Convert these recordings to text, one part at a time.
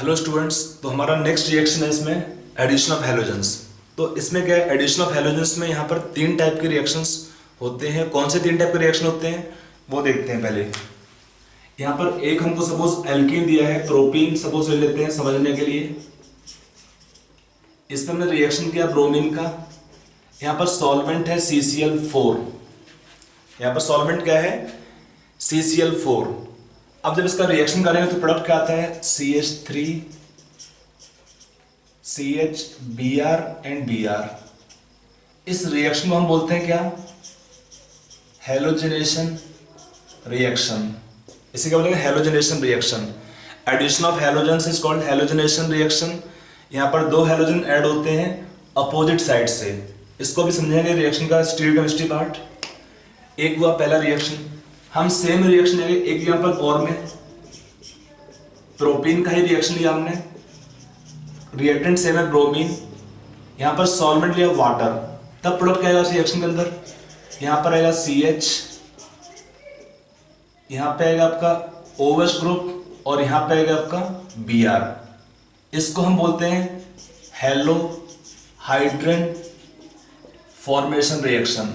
Hello students, तो हमारा next reaction है इसमें एडिशन ऑफ हैलोजेंस। तो इसमें क्या है, एडिशन ऑफ हैलोजेंस में यहाँ पर तीन टाइप के रिएक्शंस होते हैं। कौन से तीन टाइप के रिएक्शन होते हैं वो देखते हैं। पहले यहाँ पर एक हमको सपोज एल्कीन दिया है, प्रोपीन सपोज ले लेते हैं समझने के लिए। इसमें हमने रिएक्शन किया ब्रोमीन का। यहाँ पर सॉल्वेंट है CCl4। यहाँ पर सॉल्वेंट क्या है, CCl4। अब जब इसका रिएक्शन करेंगे तो प्रोडक्ट क्या आता है, CH3 CH Br and Br। इस रिएक्शन को हम बोलते हैं क्या, हैलोजेनेशन रिएक्शन। इसे क्या बोलेंगे, halogenation reaction. Addition of halogens is called halogenation reaction. यहाँ पर दो हैलोजन ऐड होते हैं अपोजिट साइड से। इसको भी समझेंगे रिएक्शन का स्टीरियोकेमिस्ट्री पार्ट। एक हुआ पहला रिएक्शन, हम सेम रिएक्शन लेंगे। एक एग्जांपल और में प्रोपीन का ही रिएक्शन लिया हमने, रिएक्टेंट सेम है ब्रोमीन। यहाँ पर सॉल्वेंट लिया वाटर, तब प्रोडक्ट क्या आएगा रिएक्शन के अंदर, यहाँ पर आएगा CH, यहाँ पे आएगा आपका OH ग्रुप और यहाँ पे आएगा आपका Br। इसको हम बोलते हैं halohydrin formation reaction.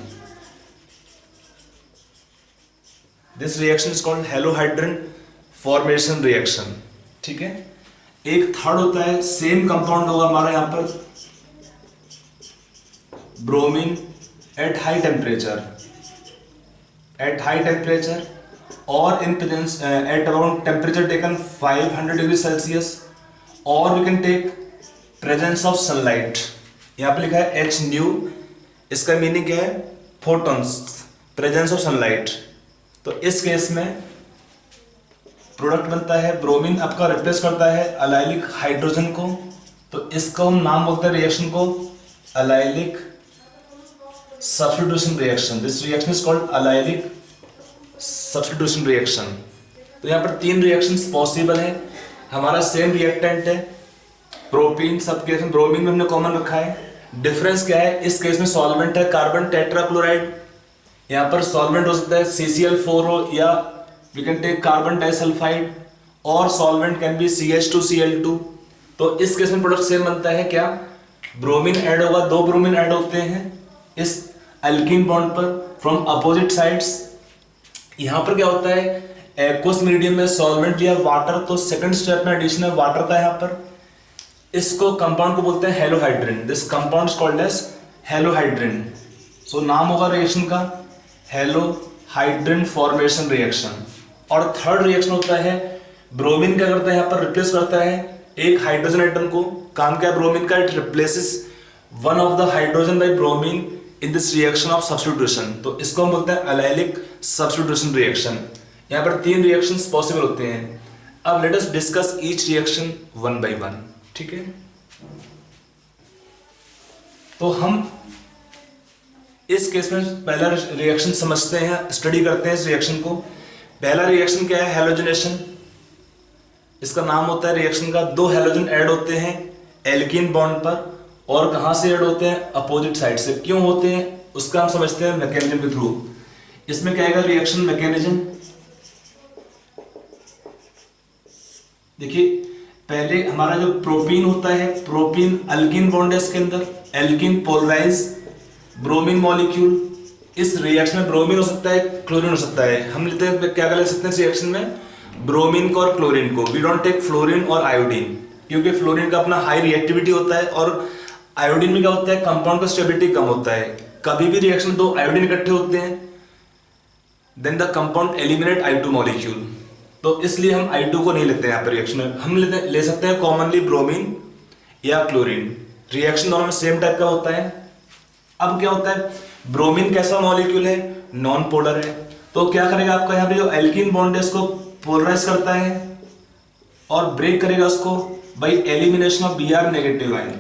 This reaction is called halohydrin formation reaction. ठीक है। एक थर्ड होता है, सेम कंपाउंड होगा हमारा यहाँ पर ब्रोमीन एट हाई टेम्परेचर, और in presence at around temperature taken 500 degree Celsius, और we can take presence of sunlight. यहाँ पे लिखा है H न्यू, इसका मीनिंग क्या है, फोटॉन्स, प्रेजेंस ऑफ सनलाइट। तो इस केस में प्रोडक्ट बनता है ब्रोमीन, आपका रिप्लेस करता है अलाइलिक हाइड्रोजन को। तो इसको हम नाम बोलते हैं रिएक्शन को allylic substitution reaction. This reaction is called allylic substitution reaction. तो यहाँ पर तीन रिएक्शंस पॉसिबल है। हमारा सेम रिएक्टेंट है प्रोपीन, सब केस में ब्रोमीन में हमने कॉमन रखा है। डिफरेंस क्या है, इस केस में सॉल्वेंट है कार्बन टेट्राक्लोराइड, यहाँ पर सॉल्वेंट हो सकता है CCl4 हो, या we can take carbon disulphide, और सॉल्वेंट कैन बी CH2Cl2। तो इस केस में प्रोडक्ट सेम बनता है क्या, ब्रोमीन ऐड होगा, दो ब्रोमीन ऐड होते हैं इस एल्कीन बॉन्ड पर फ्रॉम अपोजिट साइड्स। यहाँ पर क्या होता है, एक्वस मीडियम में सॉल्वेंट लिया वाटर, तो सेकंड स्टेप में एडिशन है वाटर का। यहाँ पर इसको कंपाउंड को बोलते हैं halohydrin. This compound is called as halohydrin. So नाम होगा रिएक्शन का हेलोहाइड्रिन फॉर्मेशन रिएक्शन। और थर्ड रिएक्शन होता है ब्रोमीन क्या करता है, यहाँ पर रिप्लेस करता है एक हाइड्रोजन एटम को। काम क्या है ब्रोमीन का, it replaces one of the hydrogen bye bromine in this reaction of substitution. तो इसको हम बोलते हैं अलाइलिक सब्स्टिट्यूशन रिएक्शन। यहाँ पर तीन रिएक्शंस पॉसिबल होते हैं। अब let us discuss each reaction one by one. ठीक है, तो हम इस केस में पहला रिएक्शन समझते हैं, स्टडी करते हैं इस रिएक्शन को। पहला रिएक्शन क्या है, हैलोजनेशन। इसका नाम होता है रिएक्शन का, दो हैलोजन ऐड होते हैं एल्कीन बॉन्ड पर, और कहां से ऐड होते हैं, अपोजिट साइड से। क्यों होते हैं उसका हम समझते हैं मैकेनिज्म के थ्रू। इसमें क्या आएगा रिएक्शन मैकेनिज्म, देखिए पहले हमारा जो प्रोपीन होता है, प्रोपीन अल्कीन बॉन्ड है, इसके अंदर एल्कीन पोलराइज ब्रोमीन मॉलिक्यूल। इस रिएक्शन में ब्रोमीन हो सकता है, क्लोरीन हो सकता है। हम लेते हैं क्या कर ले सकते हैं इस रिएक्शन में, ब्रोमीन को और क्लोरीन को। वी डोंट टेक फ्लोरीन और आयोडीन, क्योंकि फ्लोरीन का अपना हाई रिएक्टिविटी होता है, और आयोडीन में क्या होता है, कंपाउंड का स्टेबिलिटी कम होता है। कभी भी रिएक्शन में दो आयोडीन इकट्ठे होते हैं, then the compound eliminate I2 molecule. तो इसलिए हम I2 को नहीं लेते हैं यहाँ पर रिएक्शन में। हम ले सकते हैं कॉमनली ब्रोमीन या क्लोरीन। रिएक्शन दोनों में सेम टाइप का होता है। अब क्या होता है, ब्रोमीन कैसा मॉलिक्यूल है, नॉन पोलर है। तो क्या करेगा आपका यहाँ पे जो एल्कीन बॉन्ड है इसको पोलराइज करता है और ब्रेक करेगा उसको by elimination of Br negative ion.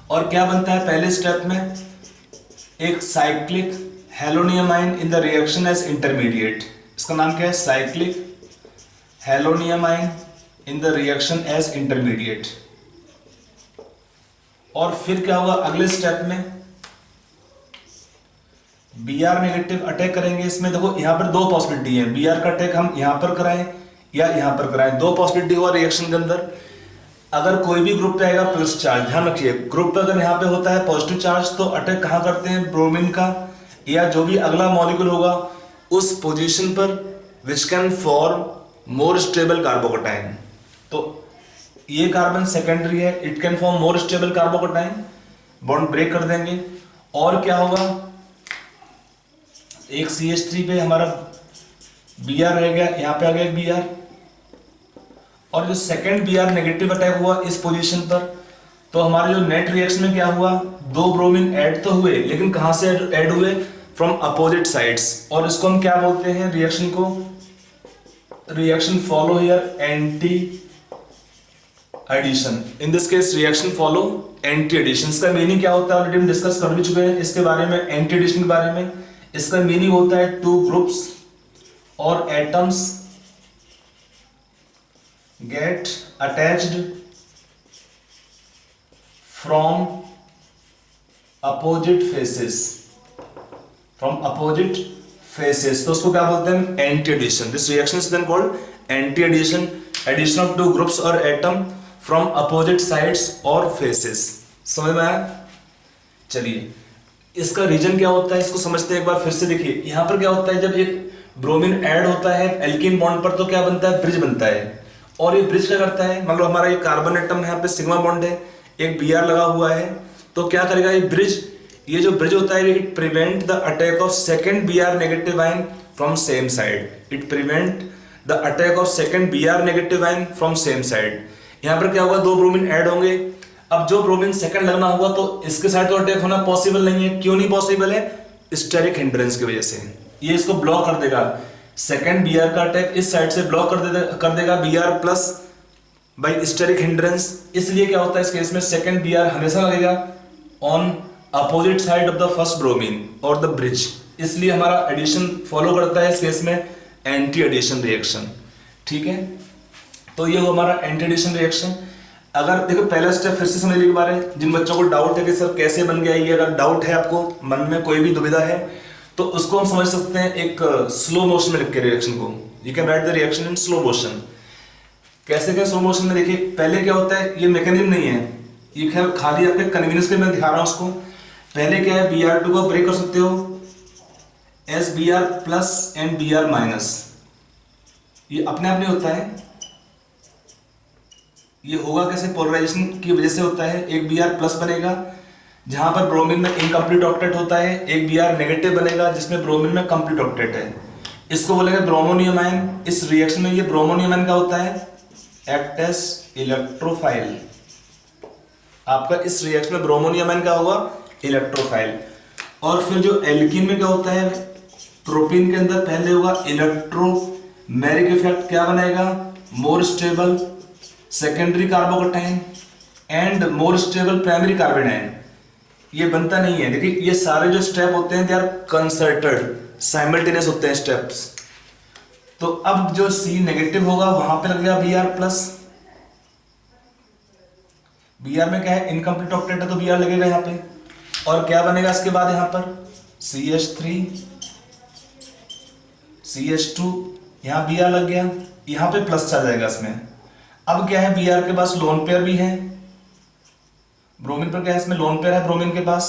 और क्या बनता है पहले स्टेप में, एक cyclic halonium ion in the reaction as intermediate. इसका नाम क्या है, cyclic halonium ion in the reaction as intermediate. और फिर क्या होगा अगले स्टेप में, Br नेगेटिव अटैक करेंगे इसमें। देखो यहाँ पर दो पॉसिबिलिटी है, Br का अटैक हम यहाँ पर कराएं या यहाँ पर कराएं। दो पॉसिबिलिटी हुआ रिएक्शन के अंदर। अगर कोई भी ग्रुप पे आएगा प्लस चार्ज, ध्यान रखिए ग्रुप पे अगर यहाँ पे होता है पॉजिटिव चार्ज तो अटैक कहाँ करते हैं, ब्रोमीन का या जो भी अगला मॉलिक्यूल होगा उस पोजीशन पर which can form more stable carbocation. तो ये कार्बन सेकेंडरी है, it can form more stable carbocation, bond break कर देंगे। और क्या होगा, एक CH3 पे हमारा Br रह गया, यहाँ पे आ गया Br, और जो सेकेंड Br नेगेटिव अटैक हुआ इस पोजीशन पर, तो हमारे जो नेट रिएक्शन में क्या हुआ, दो ब्रोमीन ऐड तो हुए लेकिन कहां से ऐड हुए, फ्रॉम अपोजिट साइड्स। और इसको हम क्या बोलते हैं, रिएक्शन को, reaction follow here anti addition. In this case reaction follow anti addition. इसका मीनिंग क्या होता है ऑलरेडी हम डिस्कस कर भी चुके हैं इसके बारे में, एंटी एडिशन के बारे में। इसका मीनिंग होता है टू ग्रुप्स और atoms get attached from opposite faces, from opposite faces, तो उसको क्या बोलते हैं, anti addition. This reaction is then called anti addition, addition of two groups or atom from opposite sides or faces. समझ में आया? चलिए इसका रीजन क्या होता है इसको समझते हैं एक बार फिर से। देखिए यहां पर क्या होता है, जब एक ब्रोमीन ऐड होता है एल्कीन बॉन्ड पर तो क्या बनता है, ब्रिज बनता है। और ये ब्रिज क्या करता है, मतलब हमारा ये कार्बन एटम यहाँ पे सिग्मा बॉन्ड है, एक Br लगा हुआ है, तो क्या करेगा ये ब्रिज, ये जो ब्रिज होता है it prevent the attack of second Br negative ion from same side. It prevent the attack of second Br negative ion from same side. यहाँ पर क्या होगा, दो ब्रोमीन ऐड होंगे, अब जो ब्रोमीन सेकंड लगना होगा तो इसके साइड तो अटैक होना पॉसिबल नहीं है। क्यों नहीं पॉसिबल है, स्टेरिक हिंड्रेंस की वजह से। ये इसको ब्लॉक कर देगा, सेकेंड Br का अटैक इस साइड से ब्लॉक कर देगा Br plus by steric hindrance. इसलिए क्या होता है इस केस में, सेकेंड Br हमेशा लगेगा on opposite side of the first bromine और द ब्रिज। इसलिए हमारा एडिशन फॉलो करता है इस केस में एंटी एडिशन रिएक्शन। ठीक है, तो ये वो हमारा एंटी एडिशन रिएक्शन। अगर देखो पहला स्टेप फिर से समझ लीजिए बारे, जिन बच्चों को डाउट है कि सर कैसे बन गया ये, अगर डाउट है आपको मन में कोई भी दुविधा है तो उसको हम समझ सकते हैं एक स्लो मोशन में लिख के रिएक्शन को। You can write the reaction in slow motion. कैसे क्या स्लो मोशन में, देखिए पहले क्या होता है, ये मैकेनिज्म नहीं है, ये खैर खाली आपके कन्वीनियंस के लिए मैं दिखा रहा हूं उसको। पहले क्या है, Br2 को ब्रेक कर सकते हो S Br plus and Br minus, ये अपने आप नहीं होता है, ये होगा कैसे, पोलराइजेशन की वजह से होता है। एक Br प्लस बनेगा जहां पर ब्रोमीन में इनकम्प्लीट ऑक्टेट होता है, एक Br नेगेटिव बनेगा जिसमें ब्रोमीन में कंप्लीट ऑक्टेट है, इसको बोलेंगे ब्रोमोनियम आयन। इस रिएक्शन में ये ब्रोमोनियम आयन का होता है एक्ट एज इलेक्ट्रोफाइल। आपका इस रिएक्शन में ब्रोमोनियम आयन का होगा इलेक्ट्रोफाइल। और फिर जो एल्कीन में क्या होता है, प्रोपीन के अंदर पहले होगा इलेक्ट्रोमेरिक इफेक्ट, क्या बनाएगा, more stable secondary carbocation and more stable primary carbocation. ये बनता नहीं है। देखिए ये सारे जो स्टेप होते हैं दे आर कंसर्टेड, साइमल्टेनियस होते हैं स्टेप्स। तो अब जो C नेगेटिव होगा वहां पे लगेगा Br प्लस, Br में क्या है इनकम्प्लीट ऑक्टेट है तो Br लगेगा यहाँ पे, और क्या बनेगा इसके बाद यहाँ पर CH3 CH2, यहाँ Br लग गया, यहाँ पे प्लस आ जाएगा इसमें। अब क्या है, Br के पास लोन पेयर भी है, ब्रोमीन पर क्या है, इसमें लोन पेयर है ब्रोमीन के पास,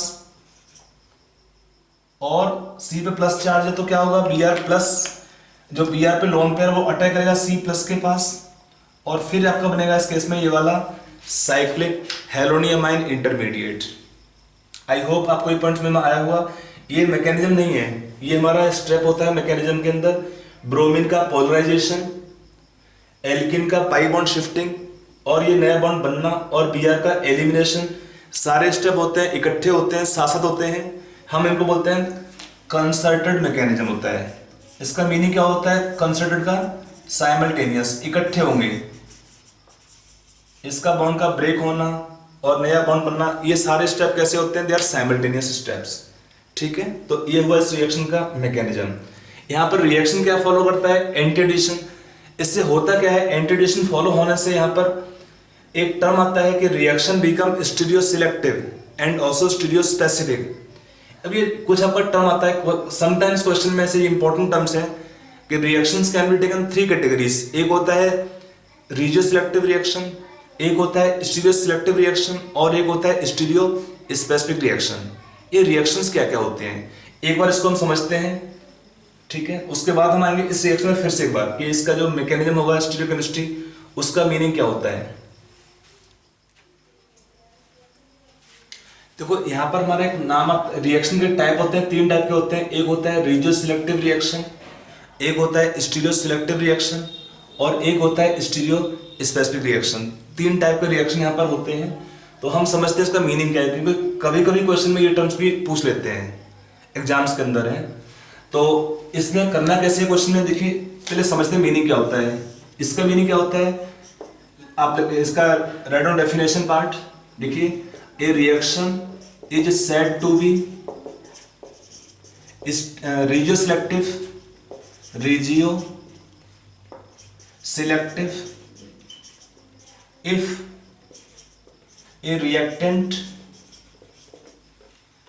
और C पे प्लस चार्ज है तो क्या होगा, Br प्लस, जो Br पे लोन पेयर वो अटैक करेगा C प्लस के पास, और फिर आपका बनेगा इस केस में ये वाला साइक्लिक हेलोनियमाइन इंटरमीडिएट। आई होप आपको ये पॉइंट में आया हुआ। ये मैकेनिज्म नहीं है, ये हमारा स्टेप होता है मैकेनिज्म के अंदर, ब्रोमीन का पोलराइजेशन, एल्किन का पाई बॉन्ड शिफ्टिंग और ये नया बॉन्ड बनना और Br का एलिमिनेशन, सारे स्टेप होते हैं, इकट्ठे होते हैं, साथ साथ होते हैं, हम इनको बोलते हैं कंसर्टेड मैकेनिज्म होता है। इसका मीनिंग क्या होता है कंसर्टेड का, साइमल्टेनियस, इकट्ठे होंगे, इसका बॉन्ड का ब्रेक होना और नया बॉन्ड बनना, ये सारे स्टेप कैसे होते हैं, दे आर साइमल्टेनियस स्टेप्स। ठीक है, तो ये हुआ इस रिएक्शन का मैकेनिज्म। यहाँ पर रिएक्शन क्या फॉलो करता है, एंटी एडिशन। इससे होता क्या है, एंटी एडिशन फॉलो होने से यहाँ पर एक टर्म आता है कि reaction become stereo selective and also stereo specific. अब ये कुछ आपका टर्म आता है, समटाइम्स क्वेश्चन में से इंपॉर्टेंट टर्म्स है, कि reactions can be taken three categories, एक होता है रीजियो सिलेक्टिव रिएक्शन, एक होता है स्टीरियो सिलेक्टिव रिएक्शन और एक होता है स्टीरियो स्पेसिफिक रिएक्शन। ये रिएक्शंस क्या क्या होते हैं एक बार इसको हम समझते हैं, ठीक है। उसके बाद हम आएंगे इस रिएक्शन में फिर से एक बार कि इसका जो मैकेनिज्म होगा स्टीरियोकेमिस्ट्री, उसका मीनिंग क्या होता है। देखो यहाँ पर हमारा एक नाम, रिएक्शन के टाइप होते हैं, तीन टाइप के होते हैं। एक होता है रीजियो सिलेक्टिव रिएक्शन, एक होता है स्टीरियो सिलेक्टिव रिएक्शन और एक होता है स्टीरियो स्पेसिफिक रिएक्शन। तीन टाइप के रिएक्शन यहाँ पर होते हैं। तो हम समझते हैं इसका मीनिंग क्या है, क्योंकि कभी कभी क्वेश्चन में ये टर्म्स भी पूछ लेते हैं, एग्जाम्स के अंदर है। तो इसमें करना कैसे है क्वेश्चन में, देखिए पहले समझते हैं मीनिंग क्या होता है। इसका मीनिंग क्या होता है, आप इसका राइट डाउन डेफिनेशन पार्ट देखिए। A reaction is said to be regio selective if a reactant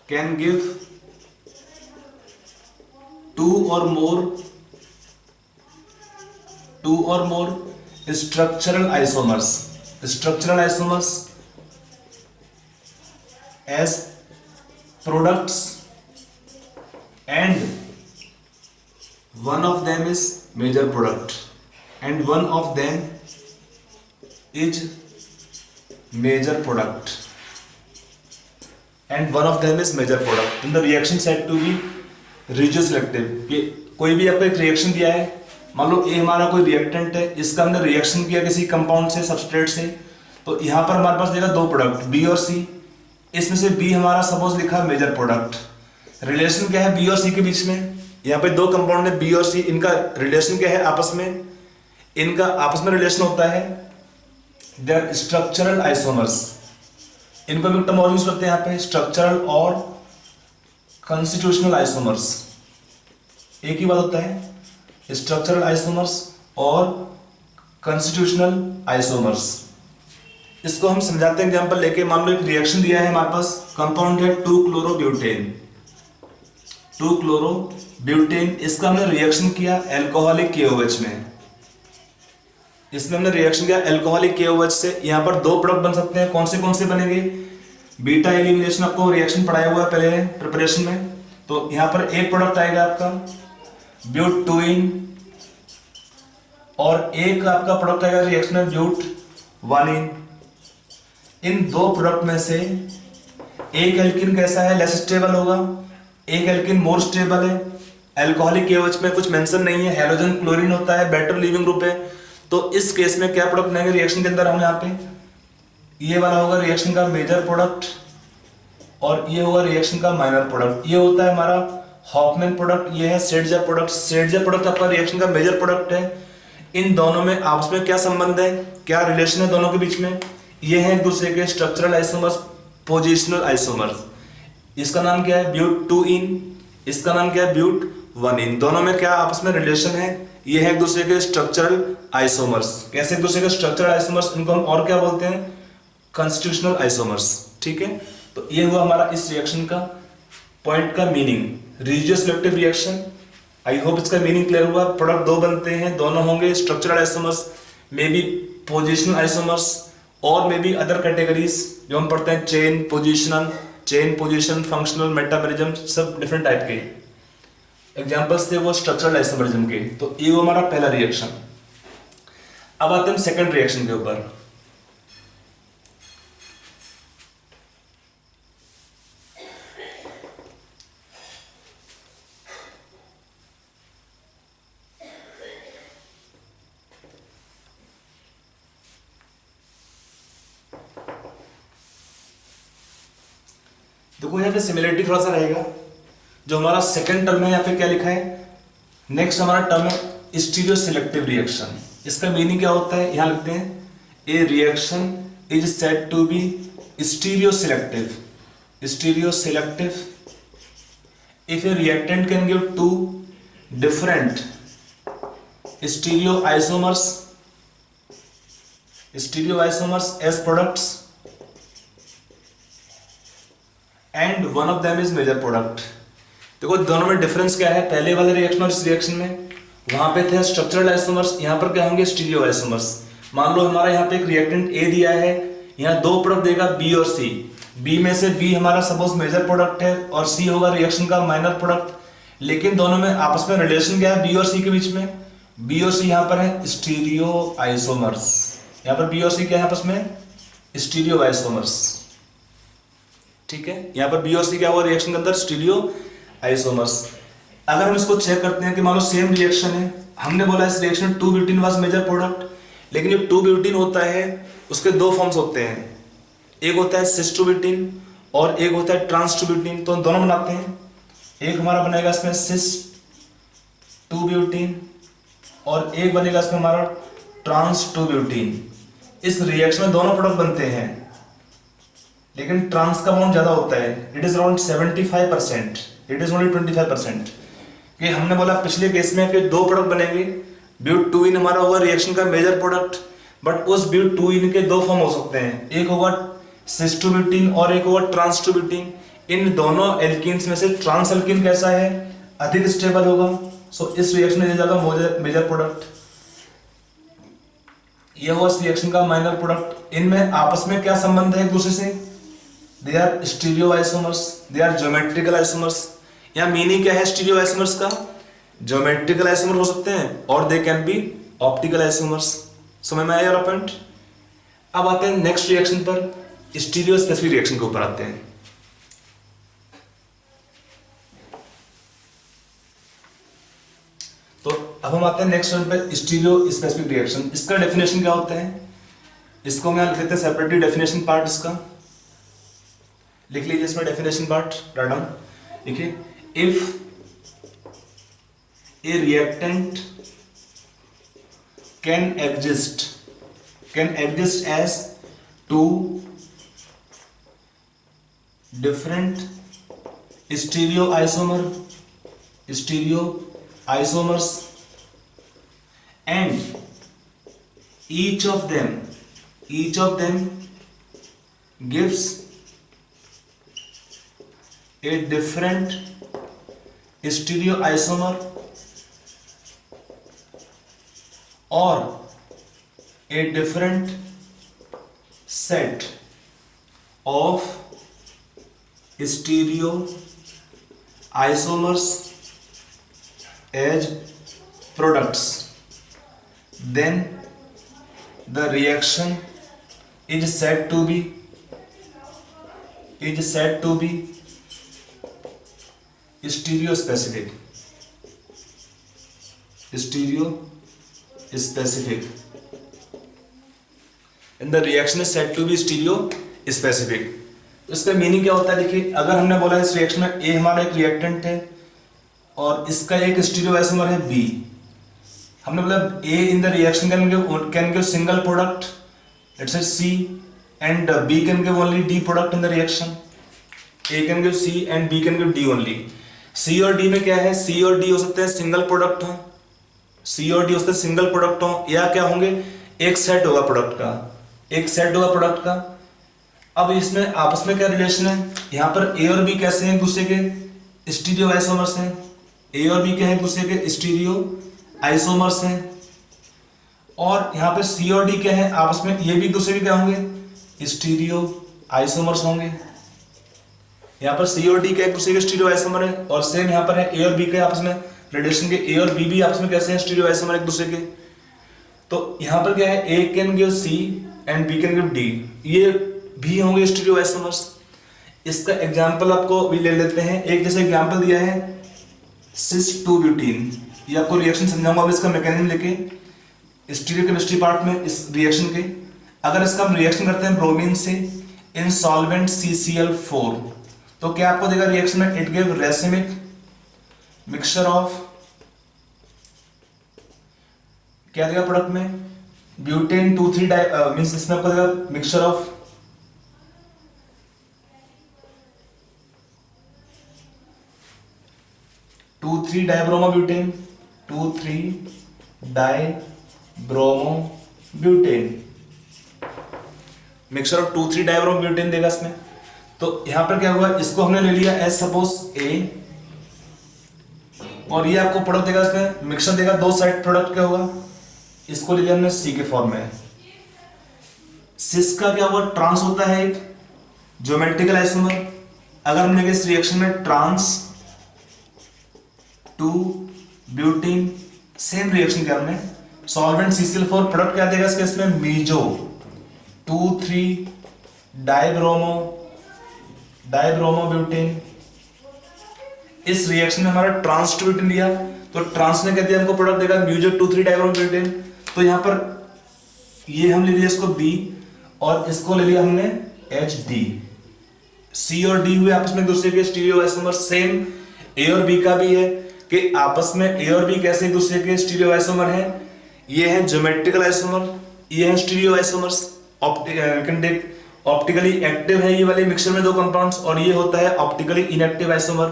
can give two or more structural isomers as products and one of them is major product and one of them is major product and one of them is major product, then the reaction said to be regioselective। कि कोई भी आपको एक reaction दिया है, मान लो ए हमारा कोई रिएक्टेंट है, इसका हमने रिएक्शन किया किसी कंपाउंड से, सबस्ट्रेट से, तो यहाँ पर हमारे पास देगा दो प्रोडक्ट बी और सी। इसमें से बी हमारा सपोज लिखा है मेजर प्रोडक्ट। रिलेशन क्या है बी और सी के बीच में, यहाँ पे दो कंपाउंड है बी और सी, इनका रिलेशन क्या है आपस में, इनका आपस में रिलेशन होता है दे आर स्ट्रक्चरल आइसोमर्स। इनको हम टर्म और यूज करते हैं यहाँ पे, स्ट्रक्चरल और कॉन्स्टिट्यूशनल आइसोमर्स, एक ही बात होता है, स्ट्रक्चरल आइसोमर्स और कॉन्स्टिट्यूशनल आइसोमर्स। इसको हम समझाते हैं एग्जांपल लेके। मान लो एक रिएक्शन दिया है हमारे पास, कंपाउंड है 2-क्लोरोब्यूटेन, इसका हमने रिएक्शन किया एल्कोहलिक KOH में, इसमें हमने रिएक्शन किया एल्कोहलिक KOH से। यहाँ पर दो प्रोडक्ट बन सकते हैं, कौन से बनेंगे, बीटा एलिमिनेशन आपको रिएक्शन पढ़ाया हुआ है पहले प्रिपरेशन में। तो यहाँ पर एक प्रोडक्ट आएगा आपका ब्यूट-2इन और एक आपका प्रोडक्ट आएगा रिएक्शन में ब्यूट-1इन। इन दो प्रोडक्ट में से एक एल्किन कैसा है, लेस स्टेबल होगा, एक एल्किन मोर स्टेबल है। एल्कोहलिक KOH में कुछ मेंशन नहीं है, हैलोजन क्लोरीन होता है, बेटर लीविंग ग्रुप है। तो इस केस में क्या प्रोडक्ट बनेंगे रिएक्शन के अंदर, हम यहाँ पे ये वाला होगा रिएक्शन का मेजर प्रोडक्ट और ये होगा रिएक्शन का माइनर प्रोडक्ट। ये होता है हमारा हॉफमैन प्रोडक्ट, ये है सेडजा प्रोडक्ट। सेडजा प्रोडक्ट आपका रिएक्शन का मेजर प्रोडक्ट है। इन दोनों में आपस में क्या संबंध है, क्या रिलेशन है दोनों के बीच में, ये है एक दूसरे के स्ट्रक्चरल आइसोमर्स, पोजिशनल आइसोमर्स। इसका नाम क्या है ब्यूट-2इन, इसका नाम क्या है ब्यूट-1इन। दोनों में क्या आपस में रिलेशन है, ये है एक दूसरे के स्ट्रक्चरल आइसोमर्स। कैसे एक दूसरे के स्ट्रक्चरल आइसोमर्स, इनको हम और क्या बोलते हैं, कॉन्स्टिट्यूशनल आइसोमर्स, ठीक है। तो ये हुआ हमारा इस रिएक्शन का पॉइंट का meaning, regio selective reaction. I hope इसका मीनिंग क्लियर हुआ। प्रोडक्ट दो बनते हैं, दोनों होंगे structural isomers, may be positional isomers और मे बी अदर कैटेगरीज जो हम पढ़ते हैं, चेन पोजिशन, फंक्शनल, मेटामेरिज्म, सब डिफरेंट टाइप के एग्जांपल्स थे वो स्ट्रक्चरल आइसोमरिज्म के। तो ये वो हमारा पहला रिएक्शन। अब आते हैं सेकंड रिएक्शन के ऊपर। देखो यहाँ पे सिमिलरिटी थोड़ा सा रहेगा। जो हमारा सेकंड टर्म है यहाँ पे क्या लिखा है, नेक्स्ट हमारा टर्म है स्टीरियो सिलेक्टिव रिएक्शन। इसका मीनिंग क्या होता है, यहाँ लिखते हैं a reaction is said to be stereo selective if a reactant can give two different stereoisomers as products and one of them is major product। देखो दोनों में डिफरेंस क्या है, पहले वाले रिएक्शन और इस रिएक्शन में, वहां पे थे स्ट्रक्चरल आइसोमर्स, यहाँ पर क्या होंगे स्टीरियो आइसोमर्स। मान लो हमारा यहाँ पे एक रिएक्टेंट ए दिया है, यहाँ दो प्रोडक्ट देगा बी और सी, बी में से बी हमारा सपोज मेजर प्रोडक्ट है और सी होगा रिएक्शन का माइनर प्रोडक्ट, लेकिन दोनों में आपस में रिलेशन क्या है बी और सी के बीच में, बी और सी यहाँ पर है स्टीरियो आइसोमर्स, यहाँ पर बी और सी क्या है आपस में स्टीरियो आइसोमर्स, ठीक है, यहाँ पर बी और सी क्या हुआ रिएक्शन के अंदर स्टीरियो आइसोमर्स। अगर हम इसको चेक करते हैं कि मान लो सेम रिएक्शन है, हमने बोला इस reaction 2 butene was major product, लेकिन जो 2 ब्यूटीन होता है उसके दो फॉर्म्स होते हैं, एक होता है सिस 2 ब्यूटीन और एक होता है ट्रांस 2 ब्यूटीन। तो दोनों बनाते हैं, एक हमारा बनेगा इसमें सिस 2 ब्यूटीन और एक बनेगा इसमें हमारा ट्रांस 2 ब्यूटीन। इस रिएक्शन में दोनों प्रोडक्ट बनते हैं, लेकिन ट्रांस का अमाउंट ज्यादा होता है, it is around 75%, it is only 25%। कि हमने बोला पिछले केस में कि दो प्रोडक्ट बनेंगे, ब्यूट 2 इन हमारा होगा रिएक्शन का मेजर प्रोडक्ट, बट उस ब्यूट 2 इन के दो फॉर्म हो सकते हैं, एक होगा सिस 2 ब्यूटीन और एक होगा ट्रांस 2 ब्यूटीन। इन दोनों एल्कीन्स में से ट्रांस एल्कीन कैसा है अधिक स्टेबल होगा, सो इस रिएक्शन में जाएगा मेजर प्रोडक्ट, यह हुआ इस रिएक्शन का माइनर प्रोडक्ट। इनमें आपस में क्या संबंध है एक दूसरे से, they are stereo isomers, they are geometrical isomers. यहाँ मीनिंग क्या है स्टीरियो आइसोमर्स का, ज्योमेट्रिकल आइसोमर हो सकते हैं और they can be optical isomers. समझ में आया पॉइंट। अब आते हैं नेक्स्ट रिएक्शन पर, स्टीरियो स्पेसिफिक रिएक्शन के ऊपर आते हैं। तो अब हम आते हैं नेक्स्ट वन पे स्टीरियो स्पेसिफिक रिएक्शन। इसका डेफिनेशन क्या होता है, इसको मैं लिख लेते हैं सेपरेटली डेफिनेशन पार्ट, इसका लिख लीजिए इसमें डेफिनेशन पार्ट डाउन देखिए। If A reactant can exist as two different stereoisomers and each of them gives a different stereoisomer or a different set of stereoisomers as products, then the reaction is said to be stereospecific. And the reaction is said to be stereospecific. तो इसका meaning क्या होता है, देखिए अगर हमने बोला इस रिएक्शन में ए हमारा एक रिएक्टेंट है और इसका एक स्टीरियोआइसोमर है बी, हमने बोला A in the reaction can give single product let's say C and B can give only D product in the reaction, A can give C and B can give D only. C और D में क्या है, सी और D हो सकते हैं single product हो, सी और डी हो सकते हैं सिंगल प्रोडक्ट हो, या क्या होंगे एक सेट होगा प्रोडक्ट का, अब इसमें आपस में क्या रिलेशन है, यहाँ पर ए और बी कैसे हैं एक दूसरे के स्टीरियो आइसोमर्स हैं, ए और बी क्या है एक दूसरे के स्टीरियो आइसोमर्स हैं, और यहाँ पर सी और डी क्या है आपस में ये भी एक दूसरे के क्या होंगे स्टीरियो आइसोमर्स होंगे। यहाँ पर सी और डी क्या एक दूसरे के स्टीरियो आइसोमर है, और सेम यहाँ पर है ए और बी के आपस में रिलेशन के, ए और बी भी आपस में कैसे हैं स्टीरियो आइसोमर एक दूसरे के। तो यहाँ पर क्या है A can give C and B can give D, ये भी होंगे स्टीरियो आइसोमर्स। इसका एग्जांपल आपको भी ले लेते हैं, एक जैसे एग्जांपल दिया है सिस 2 ब्यूटीन, ये आपको रिएक्शन समझाऊंगा अब इसका मैकेनिज्म लेके स्टीरियो केमिस्ट्री पार्ट में इस रिएक्शन के। अगर इसका हम रिएक्शन करते हैं ब्रोमीन से इन सॉल्वेंट CCl4, तो क्या आपको देगा रिएक्शन में, it give racemic mixture of, क्या देगा प्रोडक्ट में ब्यूटेन 2,3 मींस इसमें आपको देगा mixture of two three dibromobutane, mixture of 2,3 dibromobutane देगा इसमें। तो यहां पर क्या हुआ, इसको हमने ले लिया एज सपोज ए और ये आपको प्रोडक्ट देगा, इसमें मिक्सचर देगा, दो साइड प्रोडक्ट क्या होगा, इसको ले लिया हमने सी के फॉर्म में। सिस का क्या हुआ, ट्रांस होता है एक ज्योमेट्रिकल आइसोमर। अगर हमने इस रिएक्शन में trans two butene, same reaction किया हमने, सॉल्वेंट CCl4, प्रोडक्ट क्या देगा इसके, इसमें मीजो 2,3 डाइब्रोमो ब्यूटेन। इस रिएक्शन में हमारा ट्रांस टू ब्यूटेन लिया, तो ट्रांस ने क्या दिया हमको, प्रोडक्ट देगा मीजो 2,3 डाइब्रोमो ब्यूटेन। तो यहां पर ये हम ले लिया इसको B और इसको ले लिया हमने HD। C और D हुए आपस में एक दूसरे के स्टीरियो आइसोमर। सेम A और B का भी है कि आपस में A और B कैसे एक दूसरे के स्टीरियो आइसोमर हैं। ये है ज्योमेट्रिकल आइसोमर, ये है स्टीरियो आइसोमर्स। ऑप्टिकली एक्टिव है ये वाले मिक्सचर में दो कंपाउंड्स, और ये होता है ऑप्टिकली इनएक्टिव आइसोमर।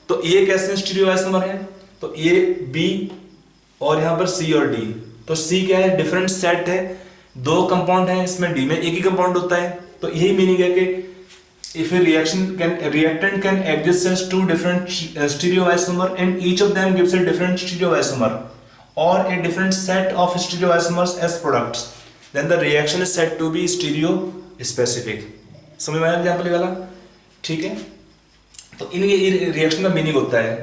तो ये कैसे स्टीरियो आइसोमर है, तो ये B और यहां पर C और D। तो C क्या है, डिफरेंट सेट है, दो कंपाउंड है, इसमें D में एक ही कंपाउंड होता है। तो यही मीनिंग है कि if a reactant can exist as two different stereoisomer and each of them gives a different stereoisomer or a different set of stereoisomers as products, then the reaction is said to be stereo specific। समझ में आया example वाला, ठीक है। तो इन ये reaction का meaning होता है।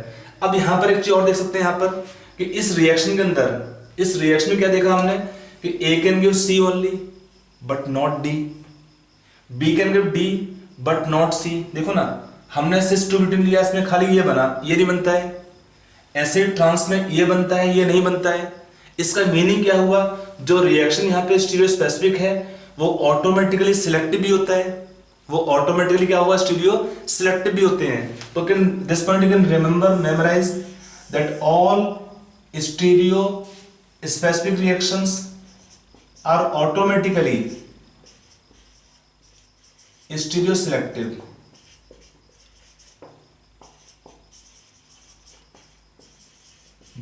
अब यहाँ पर एक चीज और देख सकते हैं यहाँ पर कि इस रिएक्शन के अंदर, इस रिएक्शन में क्या देखा हमने कि A can give C only but not D, B can give D but not C. देखो ना, हमने सिस टू ब्यूटेन लिया, इसमें खाली ये बना, ये नहीं बनता है। एसिड ट्रांस में ये बनता है, ये नहीं बनता है। इसका मीनिंग क्या हुआ, जो रिएक्शन यहाँ पे स्टीरियो स्पेसिफिक है वो ऑटोमेटिकली सिलेक्टिव भी होता है, वो ऑटोमेटिकली क्या हुआ, स्टीरियो सिलेक्टिव भी होते हैं। तो can this point you can remember, memorise that all stereo specific reactions are automatically stereo selective.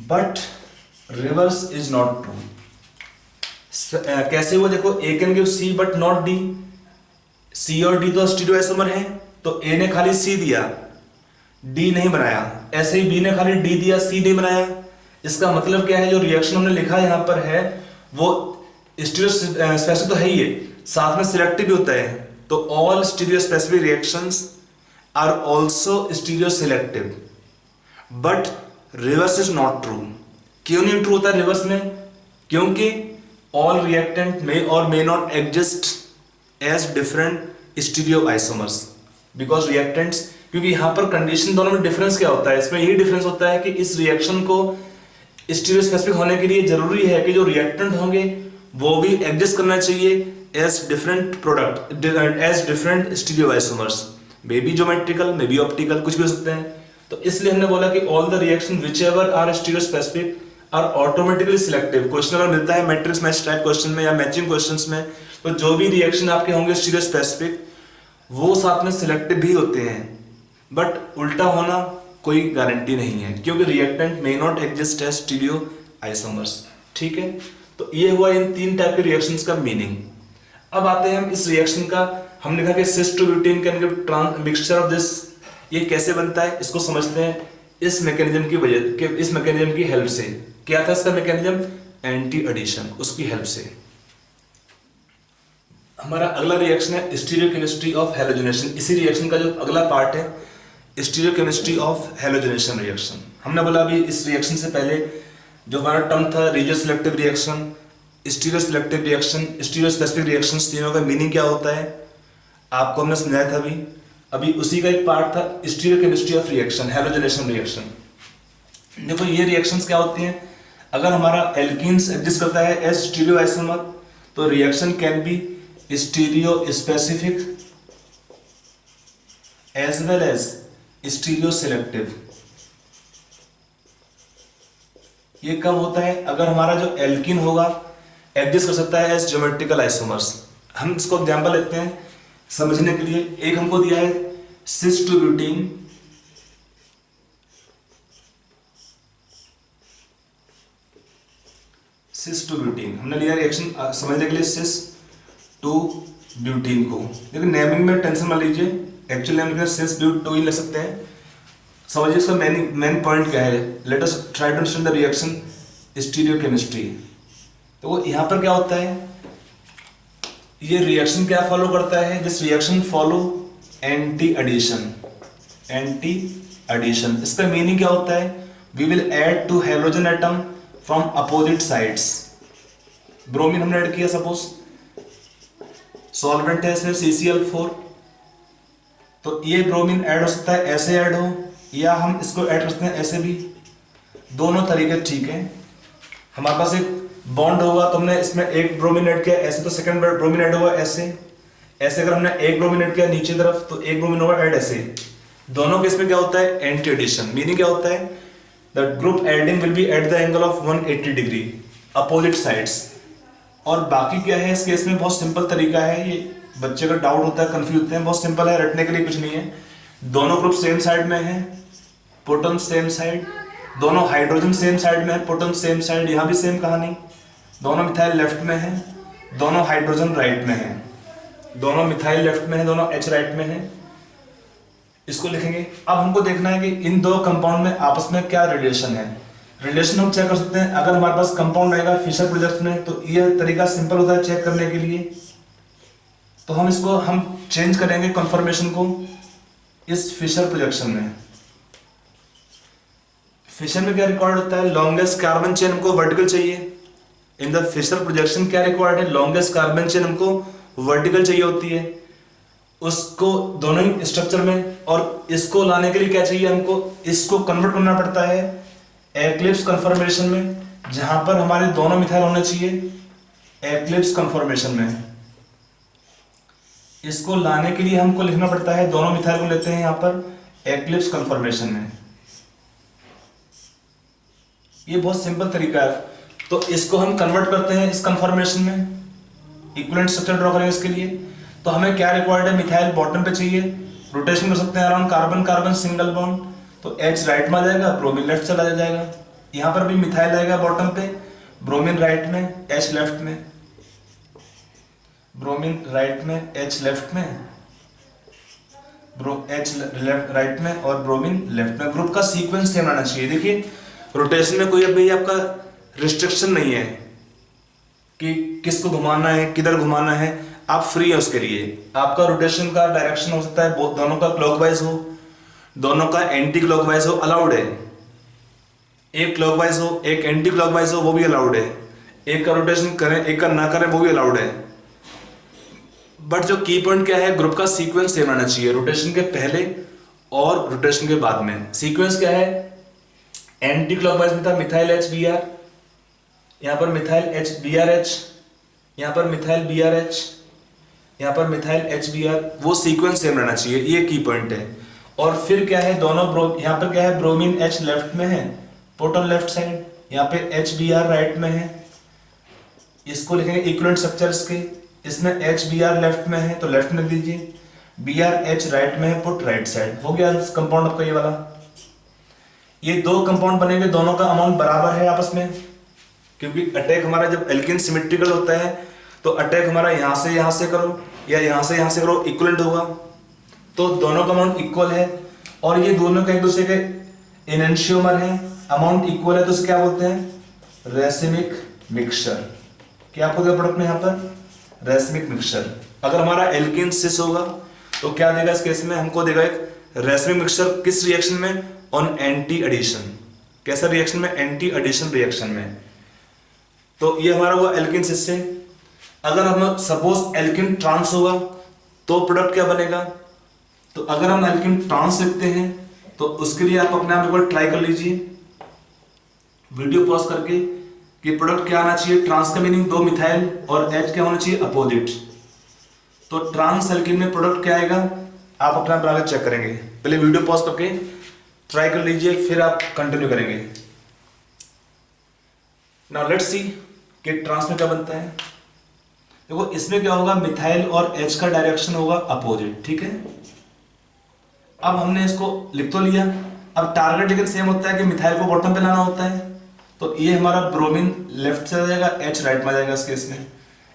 But reverse is not true. कैसे हुआ, देखो A can give C but not D। C और D तो stereo isomer है, तो A ने खाली C दिया, D नहीं बनाया। ऐसे ही B ने खाली D दिया, C नहीं बनाया। इसका मतलब क्या है, जो रिएक्शन हमने लिखा यहां पर है वो स्टीरियो स्पेसिफिक तो है ही है, साथ में सिलेक्टिव भी होता है। तो all stereo specific reactions are also stereo selective, but reverse is not true. क्यों नहीं ट्रू होता रिवर्स में, क्योंकि all reactant may or may not exist as different stereo isomers, because reactants, क्योंकि यहां पर कंडीशन दोनों में डिफरेंस क्या होता है, इसमें यही डिफरेंस होता है कि इस रिएक्शन को स्टीरियो स्पेसिफिक होने के लिए जरूरी है कि जो रिएक्टेंट होंगे वो भी एग्जिस्ट करना चाहिए as different product as different stereoisomers, may be geometrical, may be optical, कुछ भी हो सकते हैं। तो इसलिए हमने बोला कि all the reaction whichever are stereospecific are automatically selective। Question अगर मिलता है मैट्रिक्स मैच टाइप क्वेश्चन में या मैचिंग क्वेश्चंस में, तो जो भी रिएक्शन आपके होंगे स्टीरियोस्पेसिफिक वो साथ में सिलेक्टिव भी होते हैं, बट उल्टा होना कोई गारंटी नहीं है, क्योंकि reactant may not exist as stereo isomers. ठीक है, तो ये हुआ इन तीन टाइप के रिएक्शंस का मीनिंग। अब आते हैं हम इस रिएक्शन का, हम लिखा कि cis two butane can give mixture of this. ये कैसे बनता है इसको समझते हैं इस मैकेनिज्म की वजह के, इस मैकेनिज्म की हेल्प से। क्या था इसका मैकेनिज्म, एंटी एडिशन, उसकी हेल्प से। हमारा अगला रिएक्शन है स्टीरियोकेमिस्ट्री ऑफ हैलोजनेशन। इसी रिएक्शन का जो अगला पार्ट है स्टीरियोकेमिस्ट्री ऑफ हैलोजनेशन रिएक्शन। हमने बोला अभी इस रिएक्शन से पहले जो हमारा टर्म था rigid selective reaction, stereo selective reaction, stereo specific reactions, तीनों का मीनिंग क्या होता है आपको हमने समझाया था अभी उसी का एक पार्ट था stereochemistry of reaction, halogenation reaction. देखो ये रिएक्शंस क्या होती हैं, अगर हमारा एल्कीन्स एग्जिस्ट करता है एज स्टीरियो आइसोमर, तो reaction can be stereo specific as well as stereo selective. ये कब होता है, अगर हमारा जो एल्कीन होगा एग्जिस्ट कर सकता है एज ज्योमेट्रिकल आइसोमर्स। हम इसको एग्जांपल लेते हैं समझने के लिए। एक हमको दिया है सिस to butene, sis to butene हमने लिया रिएक्शन समझने के लिए सिस टू ब्यूटीन को। लेकिन नेमिंग में टेंशन मत लीजिए, actually name cis but two ही ले सकते हैं। समझिए इसका मेन पॉइंट क्या है। Let us try to understand the reaction stereochemistry. तो यहाँ पर क्या होता है, ये रिएक्शन क्या फॉलो करता है, this reaction follow anti addition. Anti addition इसका मीनिंग क्या होता है, we will add two hydrogen atom from opposite sides. Bromine हमने ऐड किया, सपोज सॉल्वेंट है इसमें CCl4, तो ये ब्रोमीन ऐड हो सकता है ऐसे ऐड हो, या हम इसको ऐड कर सकते हैं ऐसे भी, दोनों तरीके ठीक है। हमारे पास एक बॉन्ड होगा तो हमने इसमें एक ब्रोमीन ऐड किया ऐसे, तो सेकंड ब्रोमीन ऐड होगा ऐसे। ऐसे अगर हमने एक ब्रोमीन ऐड किया नीचे तरफ तो एक ब्रोमीन होगा ऐड ऐसे। दोनों केस में क्या होता है, एंटी एडिशन। मीनिंग क्या होता है, the group adding will be at the angle of 180 degree opposite sides. और बाकी क्या है इस केस में, बहुत सिंपल तरीका है, ये बच्चे का डाउट होता है, कंफ्यूज होते हैं, बहुत सिंपल है, रटने के लिए कुछ नहीं है। दोनों ग्रुप सेम साइड में है, पुट ऑन सेम साइड। दोनों हाइड्रोजन सेम साइड में है, पुट ऑन सेम साइड। यहाँ भी सेम कहानी, दोनों मिथाइल लेफ्ट में है, दोनों हाइड्रोजन राइट में है। दोनों मिथाइल लेफ्ट में है, दोनों H राइट में है। इसको लिखेंगे। अब हमको देखना है कि इन दो कंपाउंड में आपस में क्या रिलेशन है। रिलेशन हम चेक कर सकते हैं, अगर हमारे पास कंपाउंड आएगा फिशर प्रोडक्ट में, तो यह तरीका सिंपल होता है चेक करने के लिए। तो हम इसको चेंज करेंगे कन्फर्मेशन को इस फिशर प्रोजेक्शन में। फिशर में क्या रिकॉर्ड होता है, लॉन्गेस्ट कार्बन चेन हमको वर्टिकल चाहिए। इन द फिशर प्रोजेक्शन क्या रिक्वायर्ड है, लॉन्गेस्ट कार्बन चेन हमको वर्टिकल चाहिए होती है, उसको दोनों ही स्ट्रक्चर में। और इसको लाने के लिए क्या चाहिए हमको, इसको कन्वर्ट करना पड़ता है एक्लिप्स कन्फर्मेशन में, जहां पर हमारे दोनों मिथाइल होने चाहिए एक्लिप्स कन्फर्मेशन में। इसको लाने के लिए हमको लिखना पड़ता है, दोनों मिथाइल को लेते हैं यहां पर एक्लिप्स कन्फर्मेशन में। ये बहुत सिंपल तरीका है। तो इसको हम कन्वर्ट करते हैं इस कन्फर्मेशन में, इक्विवेलेंट स्ट्रक्चर ड्रॉ करेंगे इसके लिए। तो हमें क्या रिक्वायर्ड है, मिथाइल बॉटम पे चाहिए, रोटेशन कर सकते हैं around carbon carbon single bond, तो H राइट में आ जाएगा, ब्रोमीन लेफ्ट चला जाएगा। यहाँ पर भी मिथाइल आएगा बॉटम पे, ब्रोमीन राइट में H लेफ्ट में, ब्रोमीन राइट में H लेफ्ट में, H राइट में और ब्रोमीन लेफ्ट में। ग्रुप का सीक्वेंस सेम आना चाहिए। देखिए रोटेशन में कोई अभी आपका रिस्ट्रिक्शन नहीं है कि किसको घुमाना है, किधर घुमाना है, आप फ्री है उसके लिए। आपका रोटेशन का डायरेक्शन हो सकता है दोनों का क्लॉकवाइज हो, दोनों का एंटी क्लॉकवाइज हो, अलाउड है। एक क्लॉकवाइज हो एक एंटी क्लॉकवाइज हो, वो भी अलाउड है। एक का रोटेशन करें एक का ना करें, वो भी अलाउड है। बट जो की पॉइंट क्या है, ग्रुप का सीक्वेंस सेम रहना चाहिए, रोटेशन के पहले और रोटेशन के बाद में। सीक्वेंस क्या है, एंटी क्लॉकवाइज में था मिथाइल HBr, यहाँ पर मिथाइल HBrH, यहाँ पर मिथाइल BrH, यहाँ पर मिथाइल HBr, वो सीक्वेंस सेम रहना चाहिए, ये की पॉइंट है। और फिर क्या है, दोनों यहाँ पर क्या है, ब्रोमीन H लेफ्ट में है, पुट ऑन लेफ्ट साइड, यहाँ पे HBr राइट में है। इसको लिखेंगे इक्विवेलेंट स्ट्रक्चर इसके, इसमें HBr लेफ्ट में है तो लेफ्ट में लिख दीजिए, BrH राइट में है, पुट राइट साइड। हो गया कंपाउंड आपका ये वाला। ये दो कंपाउंड बनेंगे, दोनों का अमाउंट बराबर है आपस में, क्योंकि अटैक हमारा जब एल्किन सिमेट्रिकल होता है तो अटैक हमारा यहाँ से करो या यहाँ से करो, इक्वलेंट होगा। तो दोनों का अमाउंट इक्वल है और ये दोनों का एक दूसरे के एनेंशियोमर है, अमाउंट इक्वल है, तो इसे क्या बोलते हैं, रेसिमिक मिक्सचर। क्या आपको क्या प्रोडक्ट में यहाँ पर, रेसिमिक मिक्सचर। अगर हमारा एल्किन सिस होगा तो क्या देगा इस केस में, हमको देगा एक रेसिमिक मिक्सचर। किस रिएक्शन में, ऑन एंटी एडिशन। कैसा रिएक्शन में, एंटी एडिशन रिएक्शन में। तो ये हमारा हुआ एल्किन सिस से। अगर हम सपोज एल्किन ट्रांस होगा तो प्रोडक्ट क्या बनेगा, तो अगर हम एल्किन ट्रांस लिखते हैं तो उसके लिए आप अपने आप एक बार ट्राई कर लीजिए वीडियो पॉज करके कि प्रोडक्ट क्या आना चाहिए। ट्रांस का मीनिंग दो मिथाइल और H क्या होना चाहिए, अपोजिट। तो ट्रांस एल्किन में प्रोडक्ट क्या आएगा, आप अपना आप चेक करेंगे। पहले वीडियो पॉज करके ट्राई कर लीजिए, फिर आप कंटिन्यू करेंगे। नाउ लेट्स सी कि ट्रांस में क्या बनता है। देखो इसमें क्या होगा, मिथाइल और H का डायरेक्शन होगा अपोजिट, ठीक है। अब हमने इसको लिख तो लिया, अब टारगेट लेकिन सेम होता है कि मिथाइल को बॉटम पे लाना होता है। तो ये हमारा ब्रोमीन लेफ्ट से आ जाएगा, H राइट में आ जाएगा इस केस में।